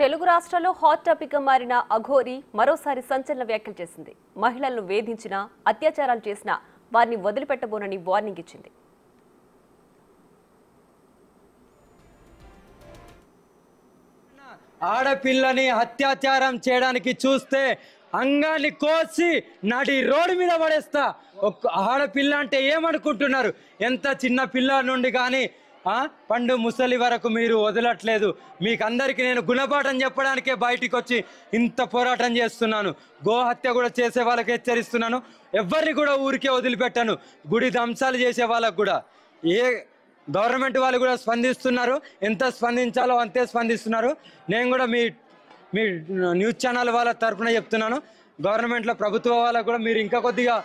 తెలుగు రాష్ట్రాల్లో hot topic గా మారిన అఘోరి మరోసారి సంచలన వ్యాఖ్యలు చేసింది. మహిళలను వేధించినా అత్యాచారాలు చేసినా వారిని వదిలిపెట్టబోనని వార్నింగ్ ఇచ్చింది. ఆడపిల్లని అత్యాచారం చేయడానికి చూస్తే అంగాన్ని కోసి నడి రోడ్డు మీద పడేస్తా. ఆడపిల్ల అంటే ఏమనుకుంటున్నారు? ఎంత చిన్న పిల్ల నుండి కానీ పండు ముసలి వరకు మీరు వదలట్లేదు. మీకు అందరికీ నేను గుణపాఠం చెప్పడానికే బయటికి వచ్చి ఇంత పోరాటం చేస్తున్నాను. గోహత్య కూడా చేసే వాళ్ళకి హెచ్చరిస్తున్నాను. ఎవరిని కూడా ఊరికే వదిలిపెట్టాను. గుడి ధ్వంసాలు చేసే వాళ్ళకు కూడా గవర్నమెంట్ వాళ్ళు కూడా స్పందిస్తున్నారు. ఎంత స్పందించాలో అంతే స్పందిస్తున్నారు. నేను కూడా మీ న్యూస్ ఛానల్ వాళ్ళ తరఫున చెప్తున్నాను, గవర్నమెంట్లో ప్రభుత్వ వాళ్ళకు కూడా మీరు ఇంకా కొద్దిగా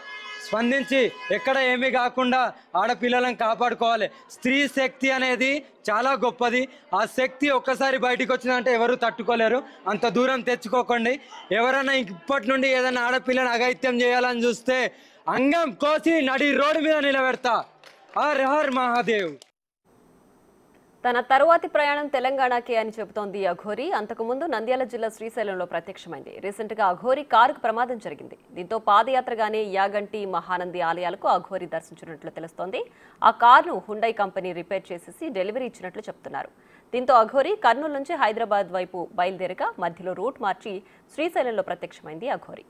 స్పందించి ఎక్కడ ఏమీ కాకుండా ఆడపిల్లలను కాపాడుకోవాలి. స్త్రీ శక్తి అనేది చాలా గొప్పది. ఆ శక్తి ఒక్కసారి బయటికి వచ్చిందంటే ఎవరు తట్టుకోలేరు. అంత దూరం తెచ్చుకోకండి. ఎవరైనా ఇప్పటి నుండి ఏదైనా ఆడపిల్లని అఘాయిత్యం చేయాలని చూస్తే అంగం కోసి నడి రోడ్డు మీద నిలబెడతా. Her her Mahadev. తన తరువాతి ప్రయాణం తెలంగాణకే అని చెబుతోంది అఘోరి. అంతకుముందు నంద్యాల జిల్లా శ్రీశైలంలో ప్రత్యక్షమైంది. రీసెంట్ గా అఘోరి కారుకు ప్రమాదం జరిగింది. దీంతో పాదయాత్రగానే యాగంటి మహానంది ఆలయాలకు అఘోరి దర్శించినట్లు తెలుస్తోంది. ఆ కారును హుండై కంపెనీ రిపేర్ చేసేసి డెలివరీ ఇచ్చినట్లు చెప్తున్నారు. దీంతో అఘోరి కర్నూలు నుంచి హైదరాబాద్ వైపు బయలుదేరగా మధ్యలో రూట్ మార్చి శ్రీశైలంలో ప్రత్యక్షమైంది అఘోరి.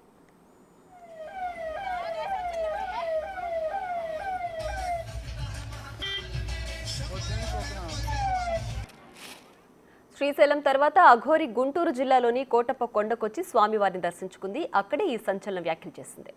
శ్రీశైలం తర్వాత అఘోరి గుంటూరు జిల్లాలోని కోటప్ప కొండకొచ్చి స్వామివారిని దర్శించుకుంది. అక్కడే ఈ సంచలన వ్యాఖ్యలు చేసింది.